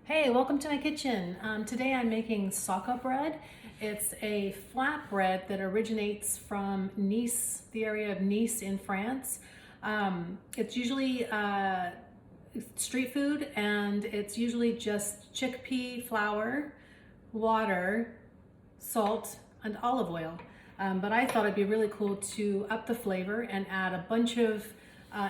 Hey, welcome to my kitchen. Today I'm making socca bread. It's a flat bread that originates from Nice, the area of Nice in France. It's usually street food, and it's usually just chickpea flour, water, salt, and olive oil. But I thought it'd be really cool to up the flavor and add a bunch of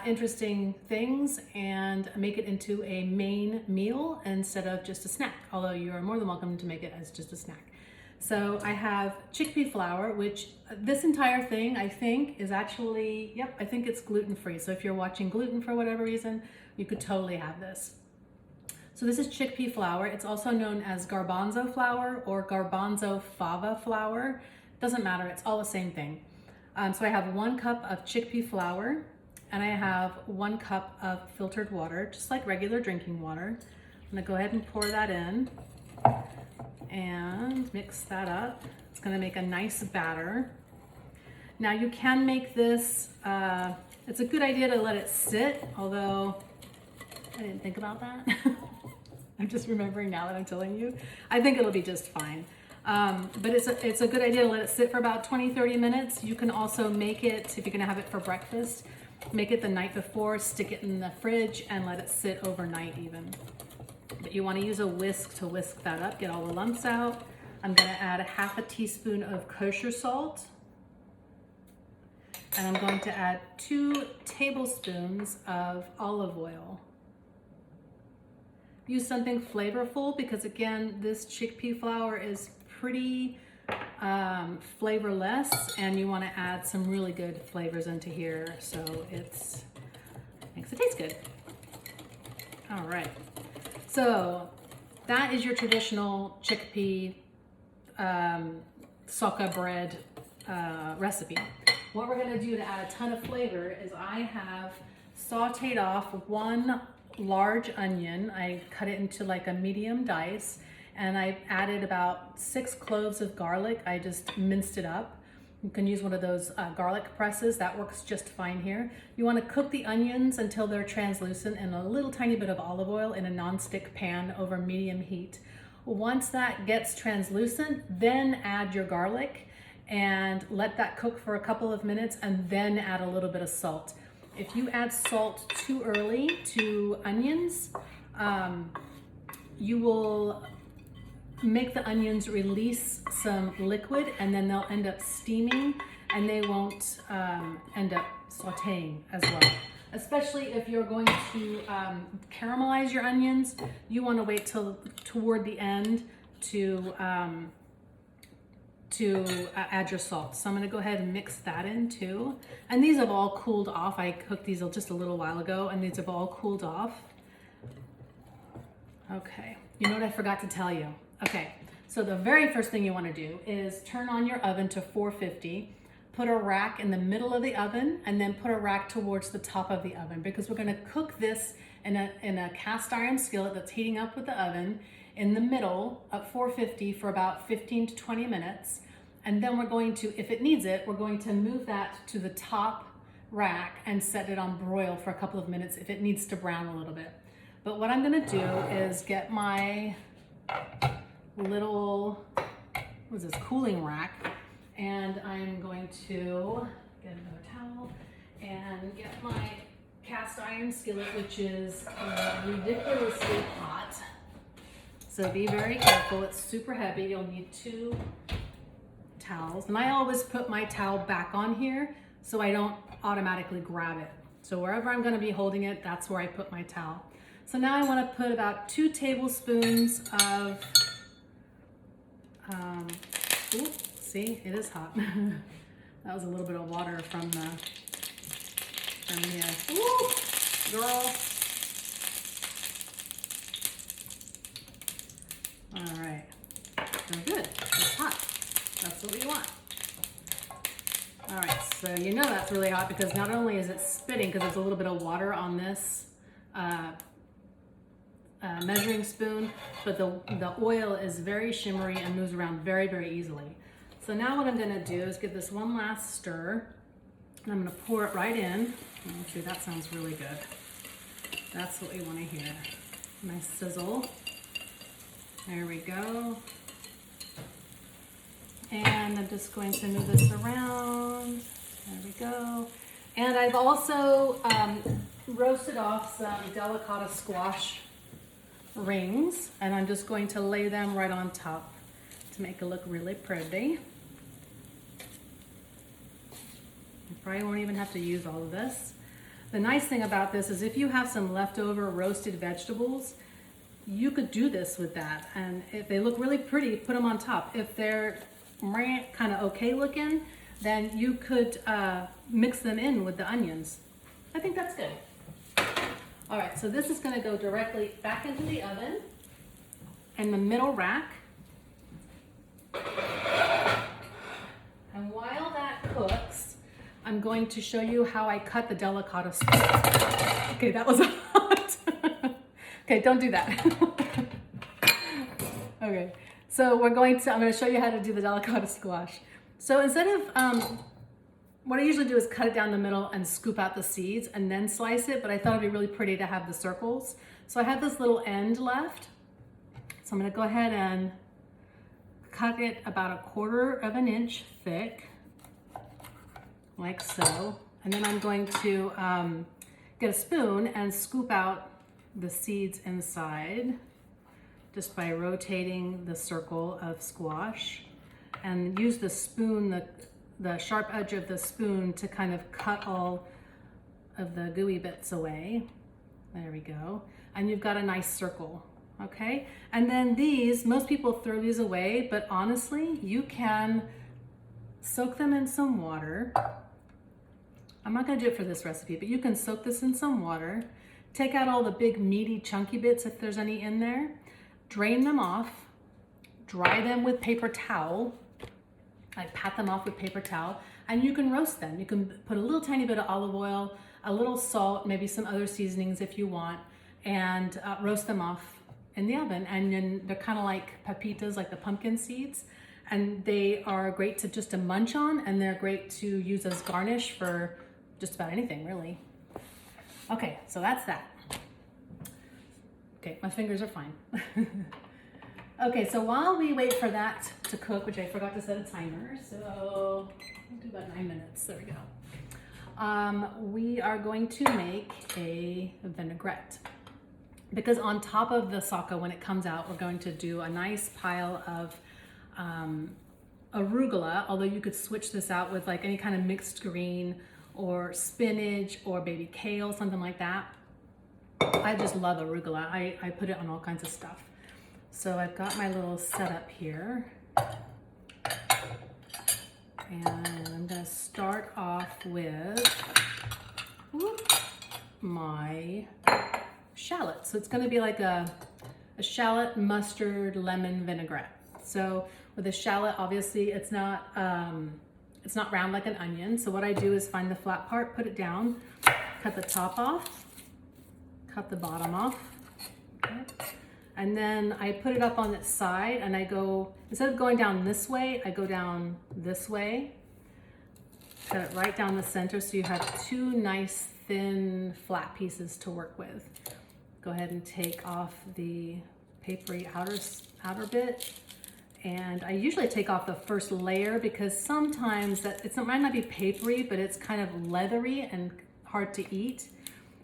interesting things and make it into a main meal instead of just a snack, although you are more than welcome to make it as just a snack. So I have chickpea flour, which this entire thing I think is actually, yep, I think it's gluten-free. So if you're watching gluten for whatever reason, you could totally have this. So this is chickpea flour. It's also known as garbanzo flour or garbanzo fava flour. Doesn't matter, it's all the same thing. So I have 1 cup of chickpea flour, and I have 1 cup of filtered water, just like regular drinking water. I'm gonna go ahead and pour that in and mix that up. It's gonna make a nice batter. Now you can make this, it's a good idea to let it sit, although I didn't think about that. I'm just remembering now that I'm telling you. I think it'll be just fine. But it's a good idea to let it sit for about 20-30 minutes. You can also make it, if you're gonna have it for breakfast, make it the night before, stick it in the fridge and let it sit overnight even. But you wanna use a whisk to whisk that up, get all the lumps out. I'm gonna add a 1/2 teaspoon of kosher salt. And I'm going to add 2 tablespoons of olive oil. Use something flavorful because again, this chickpea flour is pretty flavorless, and you want to add some really good flavors into here so it makes it taste good. All right, so that is your traditional chickpea socca bread recipe. What we're going to do to add a ton of flavor is I have sauteed off 1 large onion. I cut it into like a medium dice, and I added about 6 cloves of garlic. I just minced it up. You can use one of those garlic presses. That works just fine here. You want to cook the onions until they're translucent in a little tiny bit of olive oil in a non-stick pan over medium heat. Once that gets translucent, then add your garlic and let that cook for a couple of minutes, and then add a little bit of salt. If you add salt too early to onions, you will make the onions release some liquid, and then they'll end up steaming, and they won't end up sauteing as well. Especially if you're going to caramelize your onions, you want to wait till toward the end to add your salt. So I'm gonna go ahead and mix that in too. And these have all cooled off. I cooked these just a little while ago, and these have all cooled off. Okay, you know what I forgot to tell you? Okay, so the very first thing you wanna do is turn on your oven to 450, put a rack in the middle of the oven, and then put a rack towards the top of the oven, because we're gonna cook this in a cast iron skillet that's heating up with the oven in the middle at 450 for about 15 to 20 minutes. And then we're going to, if it needs it, we're going to move that to the top rack and set it on broil for a couple of minutes if it needs to brown a little bit. But what I'm gonna do is get my little, what is this, cooling rack, and I'm going to get another towel and get my cast iron skillet, which is ridiculously hot. So be very careful, it's super heavy. You'll need 2 towels. And I always put my towel back on here so I don't automatically grab it. So wherever I'm gonna be holding it, that's where I put my towel. So now I wanna put about 2 tablespoons of, ooh, see, it is hot. That was a little bit of water from the, ooh, girl. All right, very good, it's hot. That's what we want. All right, so you know that's really hot because not only is it spitting, because there's a little bit of water on this measuring spoon, but the oil is very shimmery and moves around very, very easily. So now what I'm gonna do is give this one last stir, and I'm gonna pour it right in. Okay, that sounds really good. That's what we wanna hear. Nice sizzle. There we go. And I'm just going to move this around. There we go. And I've also roasted off some delicata squash rings, and I'm just going to lay them right on top to make it look really pretty. You probably won't even have to use all of this. The nice thing about this is if you have some leftover roasted vegetables, you could do this with that, and if they look really pretty, put them on top. If they're kind of okay looking, then you could mix them in with the onions. I think that's good. All right, so this is going to go directly back into the oven in the middle rack. And while that cooks, I'm going to show you how I cut the delicata squash. Okay, that was hot. Okay, don't do that. Okay, so I'm going to show you how to do the delicata squash. So instead of, what I usually do is cut it down the middle and scoop out the seeds and then slice it, but I thought it'd be really pretty to have the circles. So I have this little end left. So I'm gonna go ahead and cut it about 1/4 of an inch thick, like so. And then I'm going to get a spoon and scoop out the seeds inside just by rotating the circle of squash, and use the spoon, the sharp edge of the spoon to kind of cut all of the gooey bits away. There we go. And you've got a nice circle, okay? And then these, most people throw these away, but honestly, you can soak them in some water. I'm not gonna do it for this recipe, but you can soak this in some water, take out all the big meaty chunky bits if there's any in there, drain them off, dry them with paper towel. I pat them off with paper towel, and you can roast them. You can put a little tiny bit of olive oil, a little salt, maybe some other seasonings if you want, and roast them off in the oven. And then they're kind of like pepitas, like the pumpkin seeds, and they are great to just to munch on, and they're great to use as garnish for just about anything, really. Okay, so that's that. Okay, my fingers are fine. Okay, so while we wait for that to cook, which I forgot to set a timer, so I'll do about 9 minutes, there we go. We are going to make a vinaigrette, because on top of the socca, when it comes out, we're going to do a nice pile of arugula, although you could switch this out with like any kind of mixed green or spinach or baby kale, something like that. I just love arugula. I put it on all kinds of stuff. So I've got my little setup here, and I'm gonna start off with my shallot. So it's gonna be like a shallot, mustard, lemon vinaigrette. So with a shallot, obviously it's not round like an onion. So what I do is find the flat part, put it down, cut the top off, cut the bottom off, okay. And then I put it up on its side, and I go, instead of going down this way, I go down this way. Cut it right down the center so you have two nice thin flat pieces to work with. Go ahead and take off the papery outer bit. And I usually take off the first layer because sometimes it might not be papery, but it's kind of leathery and hard to eat.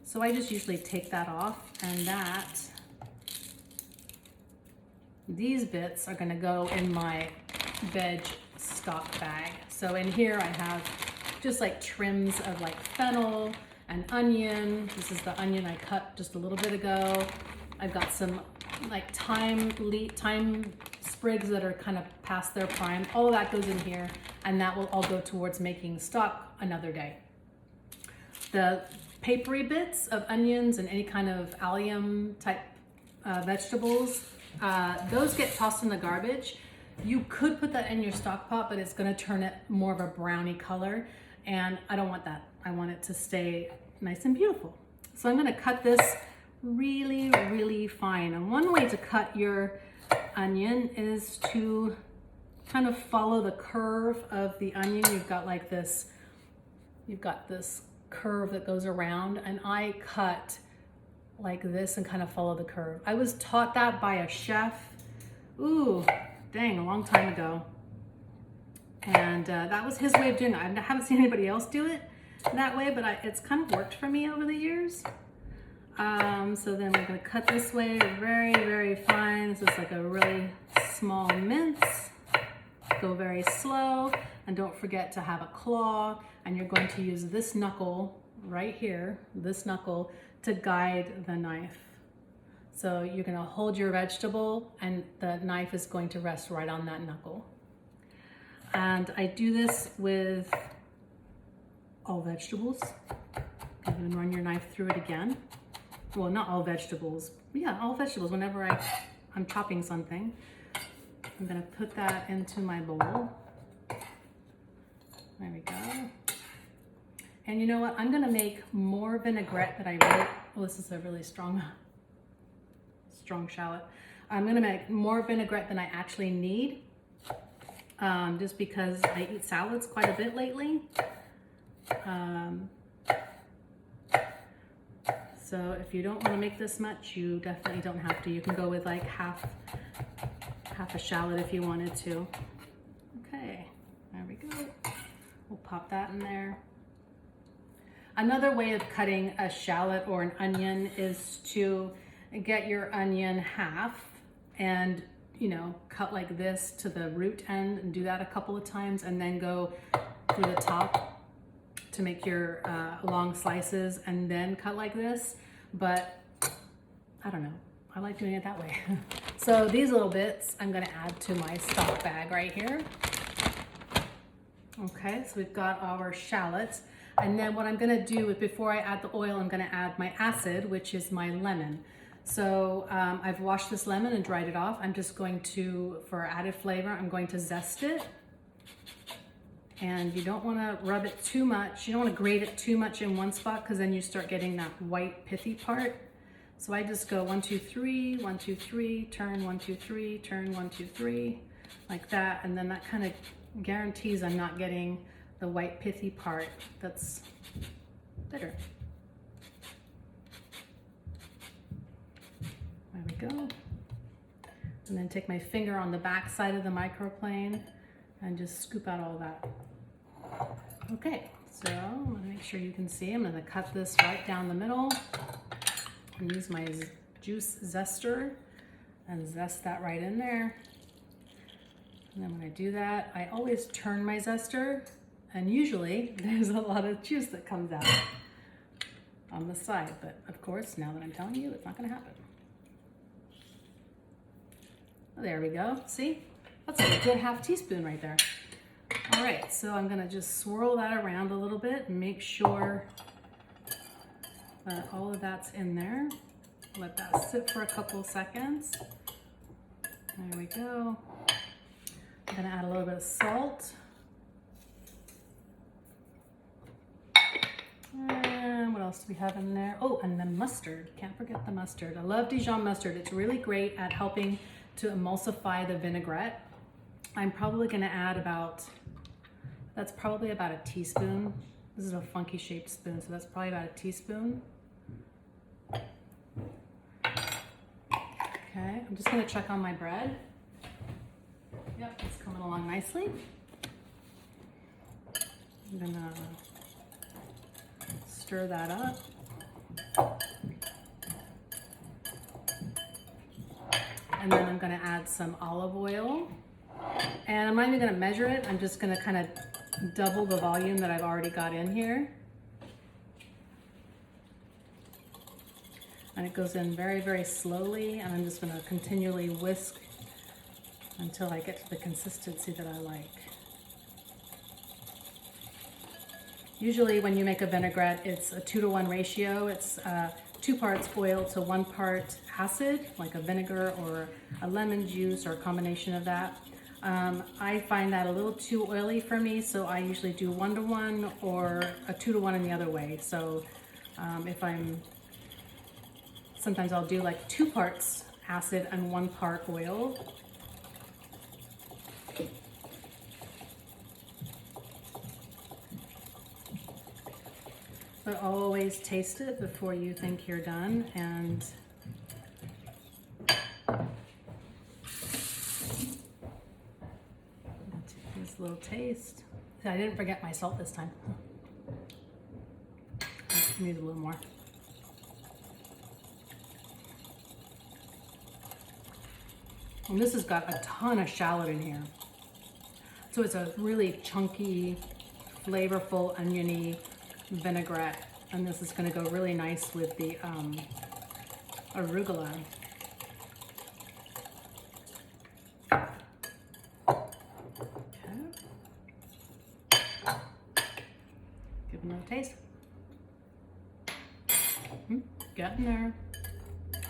So I just usually take that off, and these bits are gonna go in my veg stock bag. So in here I have just like trims of like fennel and onion. This is the onion I cut just a little bit ago. I've got some like thyme sprigs that are kind of past their prime. All of that goes in here, and that will all go towards making stock another day. The papery bits of onions and any kind of allium type vegetables, those get tossed in the garbage. You could put that in your stock pot, but it's gonna turn it more of a browny color, and I don't want that. I want it to stay nice and beautiful. So I'm gonna cut this really, really fine. And one way to cut your onion is to kind of follow the curve of the onion. You've got this curve that goes around, and I cut like this and kind of follow the curve. I was taught that by a chef Ooh, dang, a long time ago. And that was his way of doing it. I haven't seen anybody else do it that way, but it's kind of worked for me over the years. So then we're gonna cut this way very, very fine. This is like a really small mince. Go very slow, and don't forget to have a claw, and you're going to use this knuckle right here, this knuckle, to guide the knife. So you're gonna hold your vegetable and the knife is going to rest right on that knuckle. And I do this with all vegetables. You can run your knife through it again. Well, not all vegetables. Yeah, all vegetables. Whenever I'm chopping something, I'm gonna put that into my bowl. There we go. And you know what? I'm gonna make more vinaigrette that I wrote. Oh, this is a really strong shallot. I'm gonna make more vinaigrette than I actually need, just because I eat salads quite a bit lately. So if you don't want to make this much, you definitely don't have to. You can go with like half a shallot if you wanted to. Okay, there we go. We'll pop that in there. Another way of cutting a shallot or an onion is to get your onion half and, you know, cut like this to the root end, and do that a couple of times, and then go through the top to make your long slices, and then cut like this. But I don't know, I like doing it that way. So these little bits I'm gonna add to my stock bag right here. Okay, so we've got our shallots. And then what I'm gonna do is, before I add the oil, I'm gonna add my acid, which is my lemon. So I've washed this lemon and dried it off. I'm just going to, for added flavor, I'm going to zest it. And you don't wanna rub it too much. You don't wanna grate it too much in one spot, because then you start getting that white pithy part. So I just go 1, 2, 3, 1, 2, 3, turn 1, 2, 3, turn 1, 2, 3, like that. And then that kind of guarantees I'm not getting the white pithy part that's bitter. There we go. And then take my finger on the back side of the microplane and just scoop out all that. Okay, so I'm gonna make sure you can see. I'm gonna cut this right down the middle and use my juice zester and zest that right in there. And then when I do that, I always turn my zester, and usually there's a lot of juice that comes out on the side. But of course, now that I'm telling you, it's not gonna happen. Oh, there we go, see? That's like a good ½ teaspoon right there. All right, so I'm gonna just swirl that around a little bit and make sure that all of that's in there. Let that sit for a couple seconds. There we go. I'm gonna add a little bit of salt. And what else do we have in there? Oh, and the mustard. Can't forget the mustard. I love Dijon mustard. It's really great at helping to emulsify the vinaigrette. I'm probably gonna add that's probably about a teaspoon. This is a funky shaped spoon, so that's probably about a teaspoon. Okay, I'm just gonna check on my bread. Yep, it's coming along nicely. I'm gonna stir that up. And then I'm gonna add some olive oil. And I'm not even gonna measure it. I'm just gonna kind of double the volume that I've already got in here. And it goes in very, very slowly, and I'm just gonna continually whisk until I get to the consistency that I like. Usually when you make a vinaigrette, it's a 2-to-1 ratio. It's 2 parts oil to 1 part acid, like a vinegar or a lemon juice or a combination of that. I find that a little too oily for me, so I usually do 1-to-1 or a 2-to-1 in the other way. So sometimes I'll do like 2 parts acid and 1 part oil. But always taste it before you think you're done. And a little taste. I didn't forget my salt this time. I need a little more. And this has got a ton of shallot in here. So it's a really chunky, flavorful, oniony vinaigrette. And this is gonna go really nice with the arugula. Give another taste. Getting there.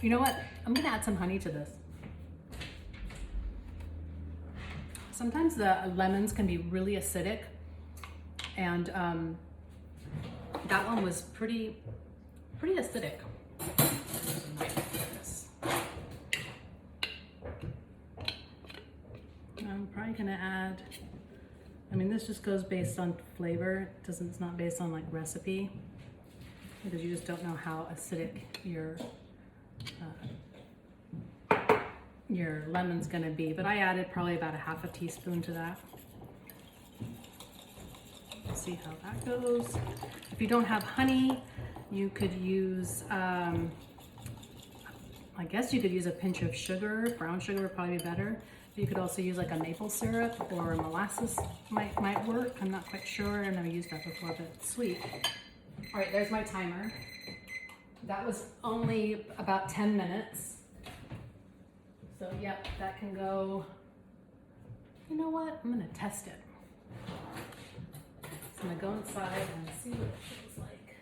You know what? I'm gonna add some honey to this. Sometimes the lemons can be really acidic, and that one was pretty acidic. I'm probably gonna add, I mean, this just goes based on flavor. It's not based on like recipe, because you just don't know how acidic your lemon's gonna be. But I added probably about a half a teaspoon to that. Let's see how that goes. If you don't have honey, you could use, I guess you could use a pinch of sugar. Brown sugar would probably be better. You could also use like a maple syrup, or molasses might work. I'm not quite sure. I've never used that before, but it's sweet. All right, there's my timer. That was only about 10 minutes. So yep, that can go. You know what? I'm gonna test it. So I'm gonna go inside and see what it feels like.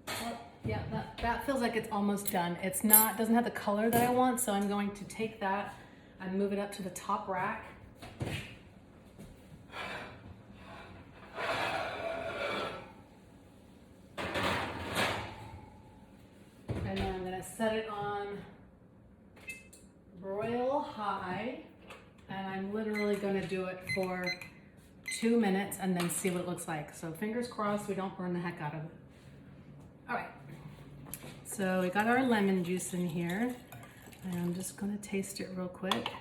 Well, yeah, that feels like it's almost done. It's not, doesn't have the color that I want, so I'm going to take that and move it up to the top rack. And then I'm gonna set it on broil high, and I'm literally gonna do it for 2 minutes and then see what it looks like. So fingers crossed we don't burn the heck out of it. All right, so we got our lemon juice in here, and I'm just gonna taste it real quick.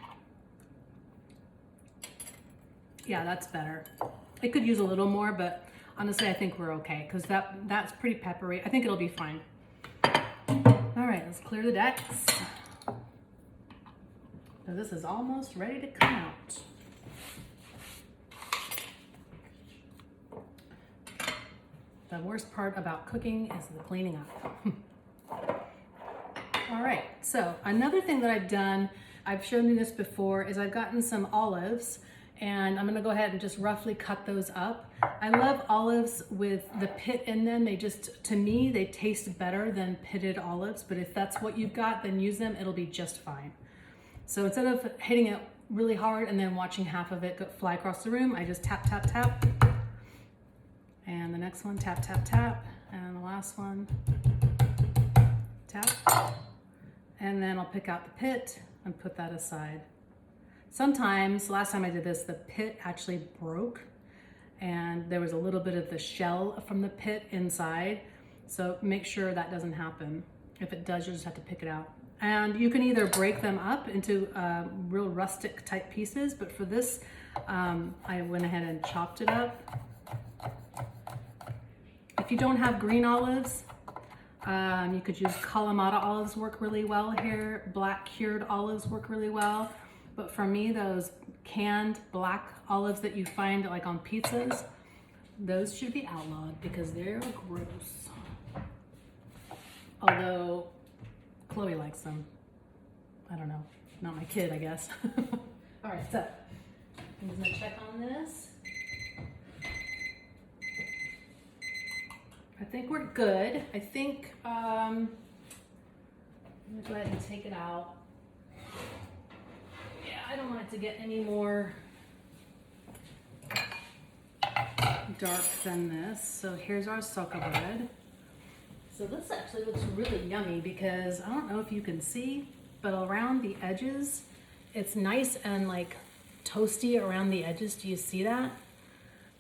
Yeah, that's better. It could use a little more, but honestly I think we're okay, because that's pretty peppery. I think it'll be fine. All right, let's clear the decks. So this is almost ready to come out. The worst part about cooking is the cleaning up. All right, so another thing that I've done, I've shown you this before, is I've gotten some olives, and I'm gonna go ahead and just roughly cut those up. I love olives with the pit in them. They just, to me, they taste better than pitted olives, but if that's what you've got, then use them, it'll be just fine. So instead of hitting it really hard and then watching half of it go fly across the room, I just tap, tap, tap. And the next one, tap, tap, tap. And the last one, tap. And then I'll pick out the pit and put that aside. Sometimes, last time I did this, the pit actually broke, and there was a little bit of the shell from the pit inside. So make sure that doesn't happen. If it does, you'll just have to pick it out. And you can either break them up into real rustic type pieces, but for this, I went ahead and chopped it up. If you don't have green olives, you could use Kalamata olives, work really well here. Black cured olives work really well. But for me, those canned black olives that you find like on pizzas, those should be outlawed because they're gross. Although Chloe likes them. I don't know, not my kid, I guess. All right, so I'm just gonna check on this. I think we're good. I think, I'm gonna go ahead and take it out. Yeah, I don't want it to get any more dark than this. So here's our socca bread. So this actually looks really yummy because I don't know if you can see, but around the edges, it's nice and like toasty around the edges. Do you see that?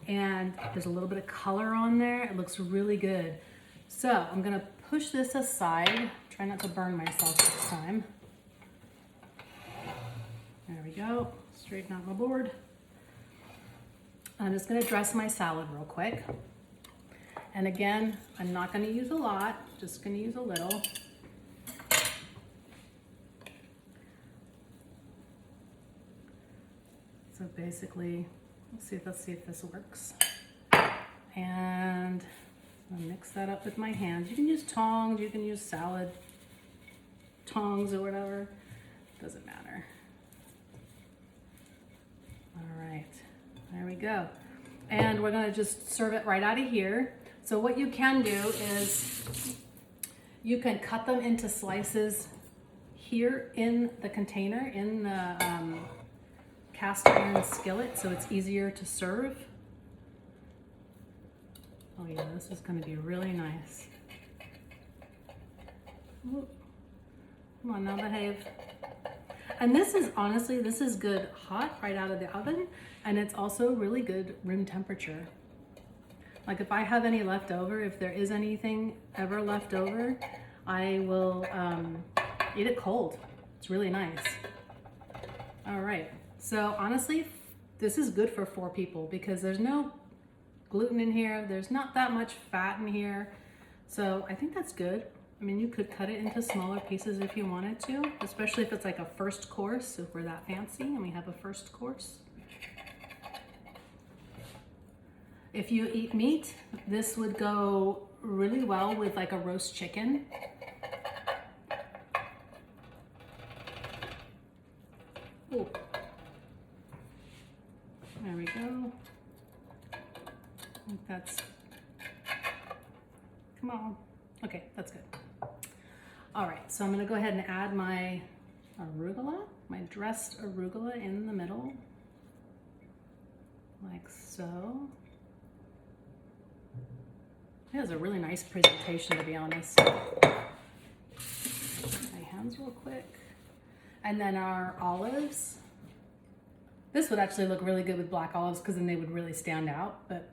And there's a little bit of color on there. It looks really good. So I'm gonna push this aside. Try not to burn myself this time. There we go. Straighten out my board. I'm just gonna dress my salad real quick. And again, I'm not gonna use a lot, just gonna use a little. So basically, let's see if this works. And I'll mix that up with my hands. You can use tongs, you can use salad tongs or whatever, doesn't matter. All right, there we go. And we're gonna just serve it right out of here. So what you can do is you can cut them into slices here in the container, in the cast iron skillet, so it's easier to serve. Oh yeah, this is gonna be really nice. Ooh. Come on now, behave. And this is, honestly, this is good hot right out of the oven, and it's also really good room temperature. Like if I have any left over, if there is anything ever left over, I will eat it cold. It's really nice. All right, so honestly, this is good for 4 people because there's no gluten in here. There's not that much fat in here. So I think that's good. I mean, you could cut it into smaller pieces if you wanted to, especially if it's like a first course, if we're that fancy and we have a first course. If you eat meat, this would go really well with like a roast chicken. Ooh. There we go. I think that's, come on. Okay, that's good. All right, so I'm gonna go ahead and add my arugula, my dressed arugula in the middle, like so. It has a really nice presentation, to be honest. My hands real quick. And then our olives. This would actually look really good with black olives because then they would really stand out, but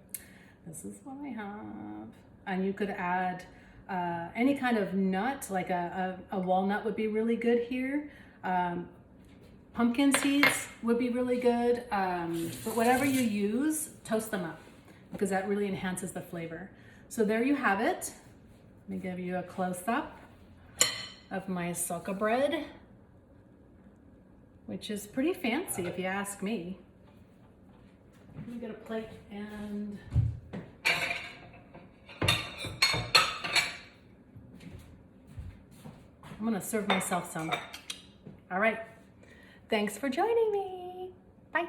this is what I have. And you could add any kind of nut, like a walnut would be really good here. Pumpkin seeds would be really good, but whatever you use, toast them up because that really enhances the flavor. So there you have it. Let me give you a close-up of my socca bread, which is pretty fancy if you ask me. Let me get a plate and I'm gonna serve myself some. All right, thanks for joining me. Bye.